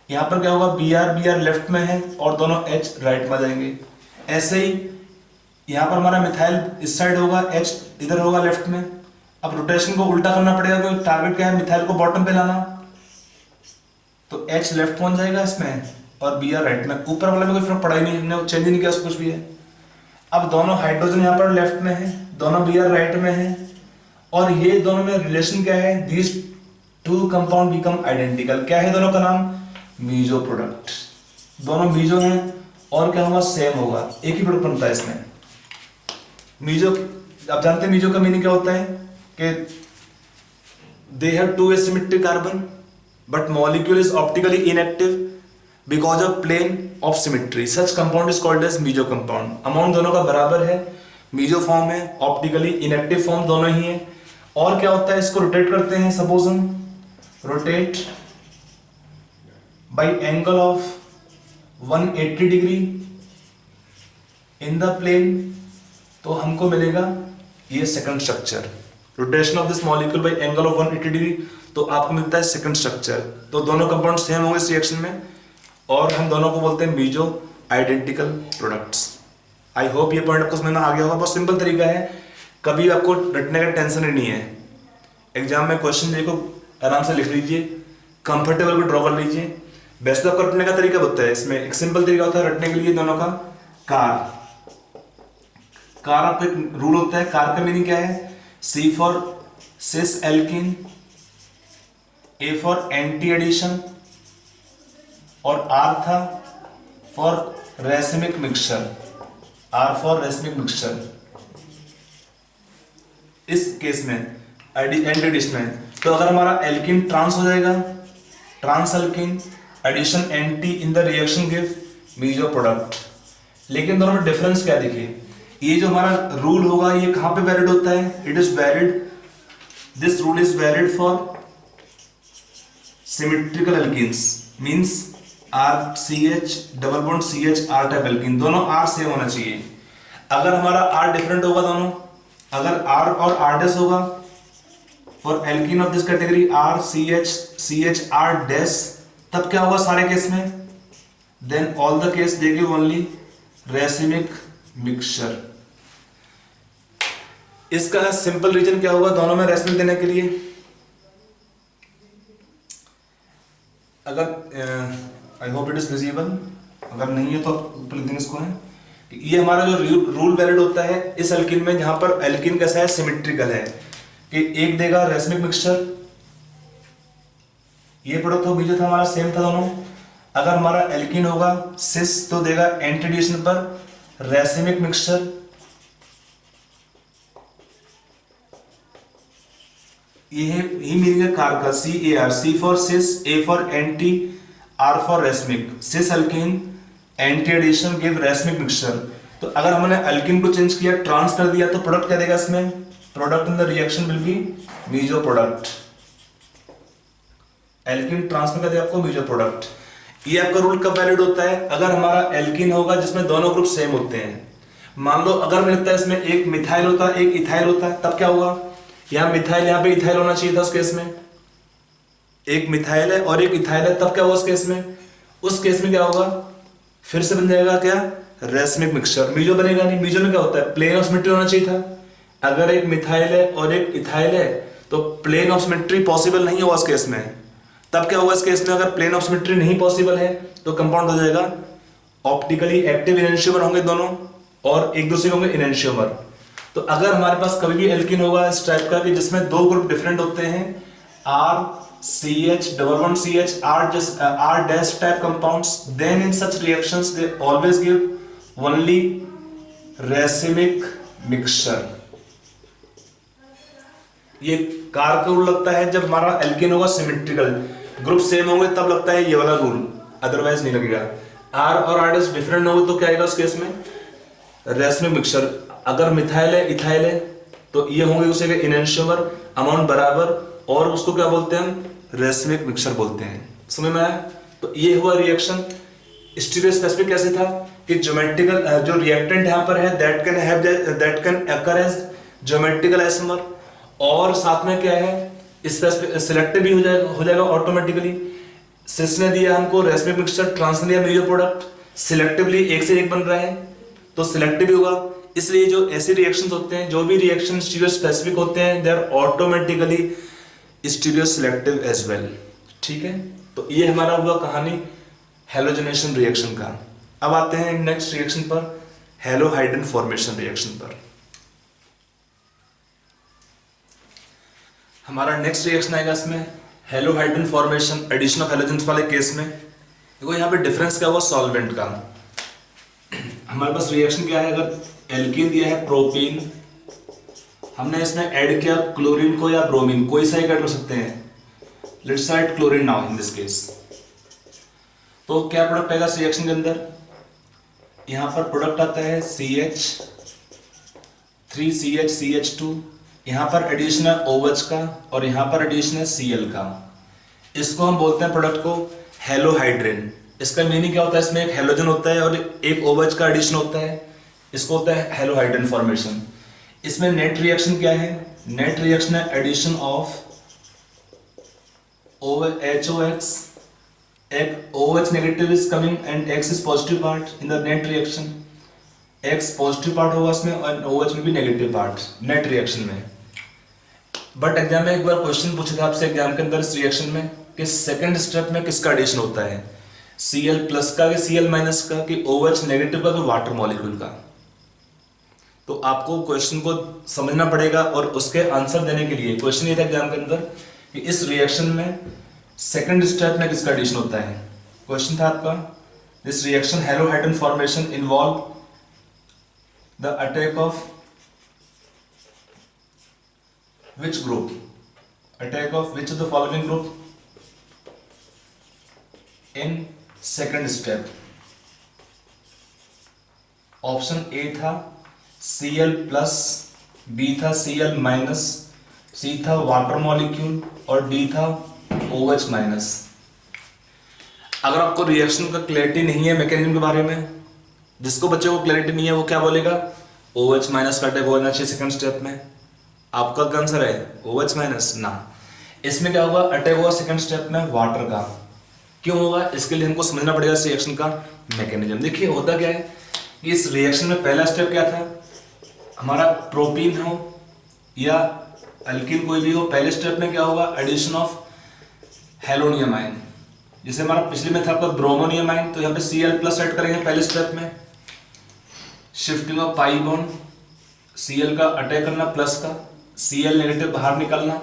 यहाँ पर क्या होगा, Br लेफ्ट में है और दोनों H राइट में आ जाएंगे। ऐसे ही यहाँ पर हमारा मिथाइल इस साइड होगा, H इधर होगा लेफ्ट में। अब रोटेशन को उल्टा करना पड़ेगा क्योंकि टारगेट क्या है, मिथाइल को बॉटम पे लाना। तो H लेफ्ट पहुंच जाएगा इसमें और Br राइट में। ऊपर वाले में कोई फर्क पड़ा ही नहीं, हमने चेंज ही नहीं किया उसको कुछ भी है। अब दोनों हाइड्रोजन यहाँ पर लेफ्ट में है, दोनों Br राइट में है, और ये दोनों में रिलेशन क्या है, these two compound become identical. क्या है दोनों का नाम, मीजो प्रोडक्ट। दोनों मीजो हैं और क्या होगा, सेम होगा, एक ही प्रोडक्ट बनता है इसमें। मीजो आप जानते हैं मीजो का मीनिंग क्या होता है कि they have two asymmetric carbon but molecule is optically inactive because of plane of symmetry, such compound is called as meso compound. Amount दोनों का बराबर है, मीजो फॉर्म है, ऑप्टिकली इनएक्टिव फॉर्म दोनों ही है। और क्या होता है, इसको रोटेट करते हैं, सपोज हम rotate by angle of 180 degree in the plane, तो हमको मिलेगा ये second structure. Rotation of this molecule by angle of 180 degree, तो आपको मिलता है सेकंड स्ट्रक्चर। तो दोनों कंपाउंड सेम होंगे इस रिएक्शन में, और हम दोनों को बोलते हैं meso identical products. I hope ये पॉइंट आपको समझ में आ गया होगा। बहुत सिंपल तरीका है, कभी आपको रटने का टेंशन ही नहीं है। एग्जाम में क्वेश्चन देखो, आराम से लिख लीजिए, कंफर्टेबल को ड्रॉ कर लीजिए। वैसे तो आपको रटने का तरीका होता है, इसमें एक सिंपल तरीका होता है रटने के लिए दोनों का। कार आपका एक रूल होता है, कार का मीनिंग क्या है, C for cis alkene, A for anti addition, और R था for racemic mixture, R for racemic mixture. इस केस में एंटी एडिशन में, तो अगर हमारा एल्किन ट्रांस हो जाएगा, trans alkene, addition anti, in the reaction give meso product. लेकिन दोनों में डिफरेंस क्या देखिए, ये जो हमारा रूल होगा ये कहां पे वैलिड होता है, it is valid, this rule is valid for symmetrical alkenes, means RCH double bond CH R type alkene, दोनों R सेम होना चाहिए। अगर हमारा R डिफरेंट होगा दोनों, अगर R और R' होगा for alkene of this category RCH R', तब क्या होगा सारे केस में, then all the case they give only racemic mixture. इसका सिंपल रीजन क्या होगा दोनों में रेसिमिक देने के लिए, अगर I hope it is visible, अगर नहीं है तो ऊपर लिख देंगे इसको है। ये हमारा जो रूल वैलिड होता है इस एल्कीन में, जहां पर एल्कीन कैसा है, सिमेट्रिकल है, कि एक देगा रेसिमिक मिक्सचर, ये प्रोडक्ट हो बीजो था हमारा सेम था दोनों। अगर हमारा एल्कीन होगा सिस तो देगा एंटी एडिशन पर रेसिमिक मिक्सचर। ये ही मीनिंग है कार का, CAR, C for cis, A for anti, R for racemic. Cis alkene, anti addition give racemic mixture. तो अगर हमने एल्कीन को चेंज किया, ट्रांस कर दिया, तो प्रोडक्ट क्या देगा इसमें, product in the reaction will be meso product. Alkene trans में क्या देगा आपको, मीजो प्रोडक्ट। ये आपका रूल कब वैलिड होता है, अगर हमारा एल्कीन होगा जिसमें दोनों ग्रुप सेम होते हैं। मान लो अगर मिलता है इसमें एक मिथाइल होता है एक इथाइल होता है, तब क्या होगा, यहाँ मिथाइल यहाँ पे इथाइल होना चाहिए था उस केस में, एक मिथाइल है और एक इथाइल है, तब क्या होगा उस केस में, उस केस में क्या होगा, फिर से बन जाएगा क्या, रेसिमिक मिक्सचर। मीजो बनेगा नहीं, मीजो में क्या होता है, प्लेन ऑफ सिमेट्री होना चाहिए था। अगर एक मिथाइल है और एक इथाइल है तो प्लेन ऑफ सिमेट्री पॉसिबल नहीं होगा उस केस में। तब क्या होगा इस केस में, अगर प्लेन ऑफ सिमेट्री नहीं पॉसिबल है तो कंपाउंड हो जाएगा ऑप्टिकली एक्टिव इनएंशियोमर होंगे दोनों, और एक दूसरे होंगे इनएंशियोमर। तो अगर हमारे पास कभी भी एल्कीन होगा इस टाइप का कि जिसमें दो ग्रुप डिफरेंट होते हैं, RCH double bond CH R dash type compounds, then in such reactions they always give only racemic mixture। ये कार का रूल लगता है जब हमारा एल्कीन होगा सिमेट्रिकल, ग्रुप सेम होंगे तब लगता है ये वाला रूल, अदरवाइज नहीं लगेगा। R और R dash डिफरेंट होंगे तो क्या आएगा उस केस में, रेसिमिक मिक्सचर। अगर मिथाइल है इथाइल है तो ये होंगे उसे के इनएंशियोमर, अमाउंट बराबर, और उसको क्या बोलते हैं हम, रेसिमिक मिक्सचर बोलते हैं। समझ में आया। तो ये हुआ रिएक्शन। स्टीरियो स्पेसिफिक कैसे था कि ज्योमेट्रिकल जो रिएक्टेंट यहाँ पर है that can occur as geometrical isomer, और साथ में क्या है सिलेक्टिव भी हो जाएगा ऑटोमेटिकली। सिस ने दिया हमको रेसिमिक मिक्सचर, ट्रांस ने दिया मीजो प्रोडक्ट, सिलेक्टिवली एक से एक बन रहा है तो सिलेक्टिव भी होगा। इसलिए जो ऐसे रिएक्शंस होते हैं, जो भी रिएक्शन स्टीरियो स्पेसिफिक होते हैं, they are automatically stereo selective as well. ठीक है, तो ये हमारा हुआ कहानी हेलोजनेशन रिएक्शन का। अब आते हैं नेक्स्ट रिएक्शन पर, हेलोहाइड्रन फॉर्मेशन रिएक्शन पर। हमारा नेक्स्ट रिएक्शन आएगा इसमें हेलोहाइड्रन फॉर्मेशन एडिशन ऑफ हेलोजेंस वाले केस में। देखो यहाँ पे डिफरेंस क्या हुआ सॉल्वेंट का। हमारे पास रिएक्शन क्या है, अगर एल्कीन दिया है प्रोपीन, हमने इसमें ऐड किया क्लोरीन को या ब्रोमीन, कोई सा ही ऐड कर सकते हैं, let's write chlorine now in this case. तो क्या प्रोडक्ट आएगा इस रिएक्शन के अंदर, यहां पर प्रोडक्ट आता है CH3CH2, यहां पर एडिशन है OH का और यहां पर एडिशन है Cl का। इसको हम बोलते हैं प्रोडक्ट को हेलोहाइड्रिन। इसका मीनिंग क्या होता है, इसमें एक हेलोजन होता है और एक OH का एडिशन होता है, इसको होता है हेलोहाइड्रन फॉर्मेशन। इसमें नेट रिएक्शन क्या है, नेट रिएक्शन है एडिशन ऑफ HOX, एक OH negative is coming and X is positive part in the net reaction. X positive part होगा इसमें और OH में भी नेगेटिव पार्ट नेट रिएक्शन में। बट एग्जाम में एक बार क्वेश्चन पूछा था आपसे एग्जाम के अंदर इस रिएक्शन में कि सेकंड स्टेप में किसका एडिशन होता है, Cl प्लस का कि Cl माइनस का, कि OH नेगेटिव का कि वाटर मॉलिक्यूल का। तो आपको क्वेश्चन को समझना पड़ेगा और उसके आंसर देने के लिए क्वेश्चन ये था एग्जाम के अंदर कि इस रिएक्शन में सेकंड स्टेप में किसका एडिशन होता है। क्वेश्चन था आपका, this reaction halohydrin formation involve the attack of which group, attack of which of the following group in second step। Option A था Cl प्लस, बी था Cl माइनस, सी था water molecule और D था OH minus. अगर आपको reaction का clarity नहीं है मैकेनिज्म के बारे में, जिसको बच्चे को क्लैरिटी नहीं है वो क्या बोलेगा, OH माइनस का अटैक होना चाहिए सेकंड स्टेप में। आपका क्या आंसर है OH माइनस ना। इसमें क्या होगा, अटैक होगा सेकंड स्टेप में वाटर का। क्यों होगा, इसके लिए हमको समझना पड़ेगा इस रिएक्शन का मैकेनिज्म। देखिए होता क्या है कि इस रिएक्शन में पहला स्टेप क्या था, हमारा प्रोपीन हो या अल्कीन कोई भी हो, पहले स्टेप में क्या होगा एडिशन ऑफ हेलोनियम आयन। जैसे हमारा पिछले में था आपका ब्रोमोनियम आयन, तो यहाँ पे Cl प्लस ऐड करेंगे पहले स्टेप में, shifting of pi bond, Cl का अटैक करना प्लस का, Cl नेगेटिव बाहर निकलना।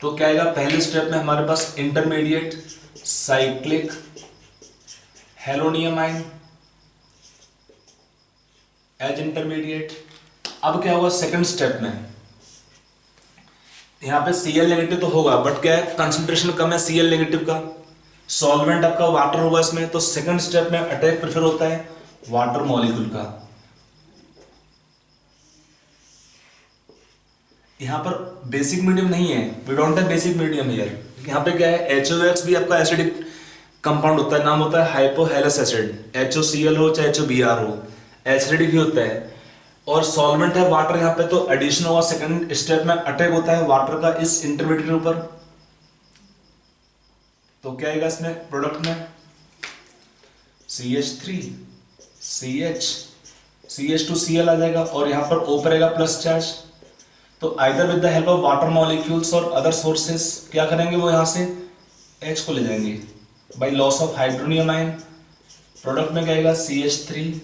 तो क्या आएगा पहले स्टेप में हमारे पास intermediate cyclic halonium ion as intermediate. अब क्या होगा सेकंड स्टेप में, यहां पे Cl नेगेटिव तो होगा बट क्या है कंसंट्रेशन कम है Cl नेगेटिव का, सॉल्वेंट आपका वाटर होगा इसमें, तो सेकंड स्टेप में अटैक प्रेफर होता है वाटर मॉलिक्यूल का। यहाँ पर बेसिक मीडियम नहीं है, we don't have basic medium here. यहाँ पे क्या है HOX भी आपका एसिडिक कंपाउंड होता है, नाम होता है हाइपोहेलस एसिड, HOCl हो चाहे HOBr हो, एसिडिक भी होता है। और सॉल्वेंट है वाटर यहाँ पे, तो एडिशन होगा सेकंड स्टेप में, अटैक होता है वाटर का इस इंटरमीडिएट के ऊपर। तो क्या आएगा इसमें प्रोडक्ट में CH3 CH CH2Cl आ जाएगा और यहाँ पर O पड़ेगा प्लस चार्ज। तो either with the help of water molecules और अदर सोर्सेस क्या करेंगे, वो यहाँ से H को ले जाएंगे by loss of hydronium ion. Product में क्या आएगा CH3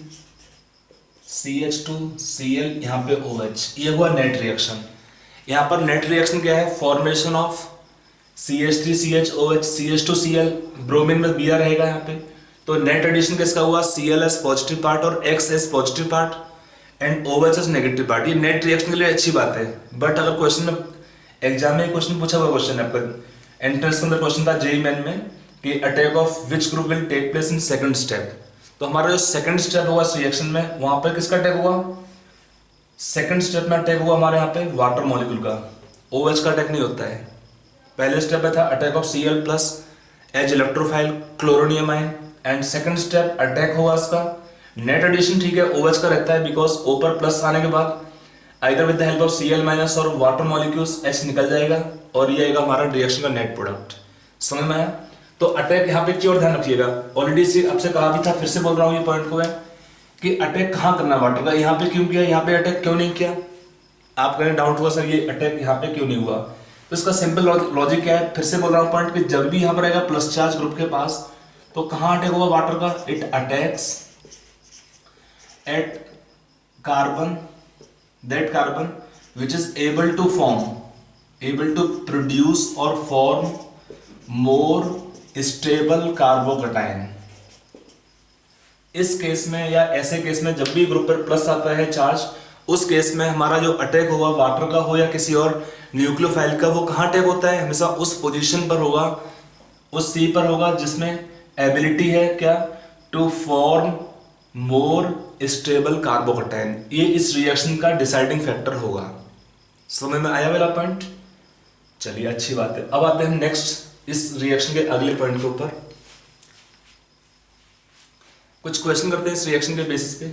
CH2Cl, यहाँ पे OH। ये हुआ नेट रिएक्शन। यहाँ पर नेट रिएक्शन क्या है, formation of CH3CHOH CH2Cl, bromine में Br रहेगा यहाँ पे। तो नेट एडिशन किसका हुआ, Cl एस पॉजिटिव पार्ट और X S positive part and OH S negative part. ये नेट रिएक्शन के लिए अच्छी बात है, बट अगर क्वेश्चन में एग्जाम में क्वेश्चन पूछा हुआ क्वेश्चन है आपका एंट्रेंस के अंदर क्वेश्चन था JEE मेन में कि attack of which group will take place in second step. तो हमारा जो सेकंड स्टेप होगा इस रिएक्शन में, वहां पर किसका अटैक हुआ, सेकंड स्टेप में अटैक हुआ हमारे यहाँ पे वाटर मॉलिक्यूल का, OH का अटैक नहीं होता है। पहले स्टेप में था attack of Cl plus as electrophile chloronium ion and second step attack होगा इसका नेट एडिशन। ठीक है OH का रहता है बिकॉज O पर प्लस आने के बाद either with the help of Cl minus और वाटर मॉलिक्यूल्स H निकल जाएगा और ये आएगा हमारा रिएक्शन का नेट प्रोडक्ट। समझ में आया। तो अटैक यहाँ पे एक चीज और ध्यान रखिएगा, ऑलरेडी आपसे कहा भी था, फिर से बोल रहा हूँ ये पॉइंट को है कि अटैक कहाँ करना है वाटर का, यहाँ पे क्यों किया, यहाँ पे अटैक क्यों नहीं किया। आप कहें डाउट हुआ सर ये अटैक यहाँ पे क्यों नहीं हुआ, तो इसका सिंपल लॉजिक क्या है, फिर से बोल रहा हूँ पॉइंट कि जब भी यहाँ पर आएगा प्लस चार्ज ग्रुप के पास तो कहाँ अटैक होगा वाटर का, it attacks at carbon, that carbon which is able to produce or form more stable carbocation. इस केस में या ऐसे केस में जब भी ग्रुप पर प्लस आता है चार्ज, उस केस में हमारा जो अटैक होगा वाटर का हो या किसी और न्यूक्लियोफाइल का, वो कहाँ अटैक होता है, हमेशा उस पोजीशन पर होगा, उस सी पर होगा जिसमें एबिलिटी है क्या, to form more stable carbocation. ये इस रिएक्शन का डिसाइडिंग फैक्टर होगा। समझ में आया मेरा पॉइंट? चलिए अच्छी बात है। अब आते हैं हम नेक्स्ट इस रिएक्शन के अगले पॉइंट के ऊपर। कुछ क्वेश्चन करते हैं इस रिएक्शन के बेसिस पे।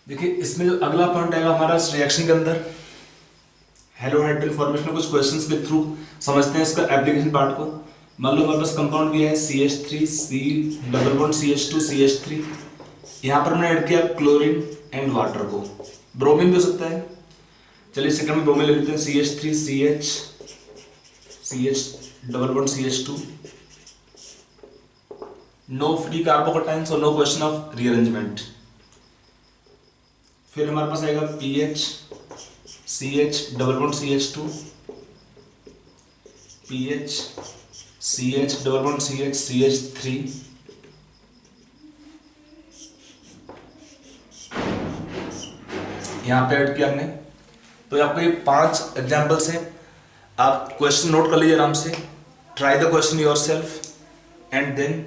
देखिए इसमें जो अगला पॉइंट आएगा हमारा इस रिएक्शन के अंदर, हेलोहाइड्रल फॉर्मेशन में कुछ क्वेश्चंस के थ्रू समझते हैं इसका एप्लीकेशन पार्ट को। मान लो हमारे पास कंपाउंड दिया है CH3 C double bond CH2 CH3, यहाँ पर हमने ऐड किया क्लोरीन एंड वाटर को, ब्रोमीन भी हो सकता है। चलिए सेकंड में ब्रोमीन ले लेते हैं, CH3 CH double bond CH2, no free carbocations और नो क्वेश्चन ऑफ रीअरेंजमेंट। फिर हमारे पास आएगा PH CH double bond CH2, PH CH double bond CH CH3, यहाँ पे ऐड किया हमने। तो आपको ये 5 एग्जाम्पल्स हैं, आप क्वेश्चन नोट कर लीजिए आराम से, try the question yourself and then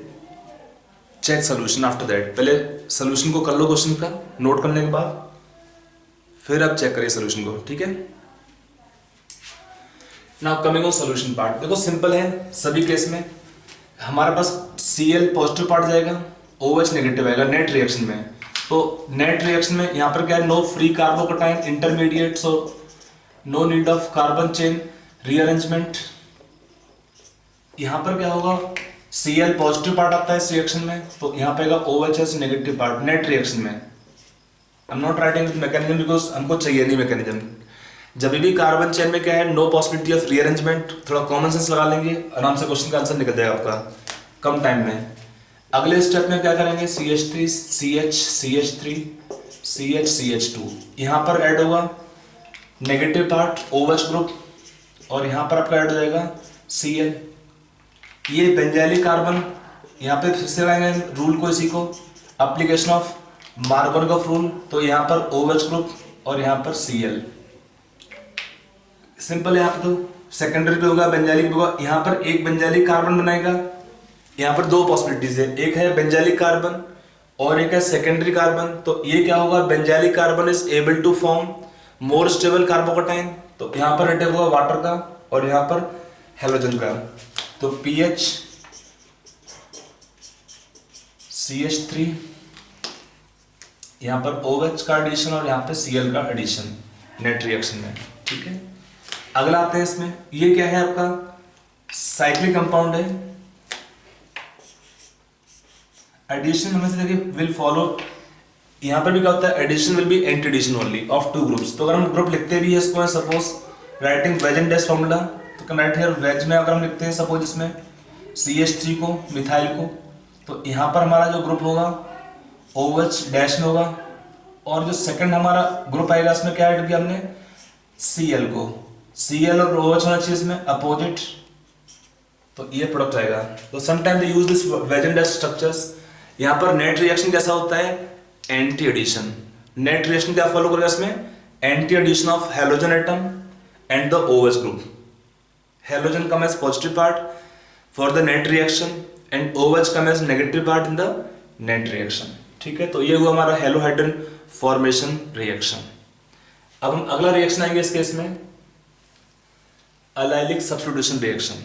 check solution after that. पहले सोल्यूशन को कर लो क्वेश्चन का, नोट करने के बाद फिर आप चेक करिए सोल्यूशन को, ठीक है। Now coming on solution part, देखो सिंपल है सभी केस में, हमारे पास Cl पॉजिटिव पार्ट जाएगा, OH नेगेटिव आएगा नेट रिएक्शन में। तो नेट रिएक्शन में यहाँ पर क्या है, no free carbocation intermediate, so no need of carbon chain rearrangement. यहाँ पर क्या होगा, Cl पॉजिटिव पार्ट आता है इस रिएक्शन में, तो यहाँ पे आएगा OHS negative part net reaction में। I am not writing with mechanism because हमको चाहिए नहीं मैकेनिज्म। जब भी कार्बन चेन में क्या है, नो पॉसिबिलिटी ऑफ रीअरेंजमेंट, थोड़ा कॉमन सेंस लगा लेंगे, आराम से क्वेश्चन का आंसर निकल जाएगा आपका कम टाइम में। अगले स्टेप में क्या करेंगे, CH3 CH CH3 CH CH2, यहाँ पर ऐड होगा नेगेटिव पार्ट OH ग्रुप और यहाँ पर आपका ऐड हो जाएगा Cl। ये बेंजाइलिक कार्बन, यहाँ पे फिर से लाएंगे रूल को, इसी को एप्लीकेशन ऑफ मार्कोव रूल, तो यहाँ पर OH ग्रुप और यहाँ पर Cl। सिंपल है, यहाँ पर तो सेकेंडरी पे होगा बेंजाइलिक भी होगा, यहाँ पर एक बेंजाइलिक कार्बन बनाएगा। यहाँ पर 2 पॉसिबिलिटीज है, एक है बेंजाइलिक कार्बन और एक है सेकेंडरी कार्बन। तो ये क्या होगा, benzylic carbon is able to form more stable carbocation, तो यहाँ पर अटैक होगा वाटर का और यहाँ पर हेलोजन का। तो PH CH3, यहाँ पर OH का एडिशन और यहाँ पे Cl का एडिशन नेट रिएक्शन में, ठीक है। अगला आते हैं इसमें, ये क्या है आपका साइक्लिक कंपाउंड है, एडिशन हमें से देखिए विल फॉलो। यहाँ पर भी क्या होता है, addition will be anti addition only of 2 groups. तो अगर हम ग्रुप लिखते भी है इसको, suppose writing wedge and dash formula, तो कैन राइट हियर वेज में अगर हम लिखते हैं सपोज इसमें CH3 को मिथाइल को, तो यहाँ पर हमारा जो ग्रुप होगा OH डैश में होगा, और जो सेकंड हमारा ग्रुप आएगा इसमें क्या ऐड किया हमने, Cl को, Cl और OH होना चाहिए इसमें अपोजिट, तो ये प्रोडक्ट आएगा। तो sometime they use this ways and dash structures. यहाँ पर नेट रिएक्शन कैसा होता है, एंटी एडिशन। नेट रिएक्शन क्या फॉलो करेगा इसमें, anti addition of halogen atom and the OH group. Halogen come as positive part for the net reaction and OH come as negative part in the net reaction, ठीक है। तो ये हुआ हमारा हेलोहाइड्रल formation reaction. अब हम अगला रिएक्शन आएंगे इस केस में, अलाइलिक सब्स्टिट्यूशन रिएक्शन।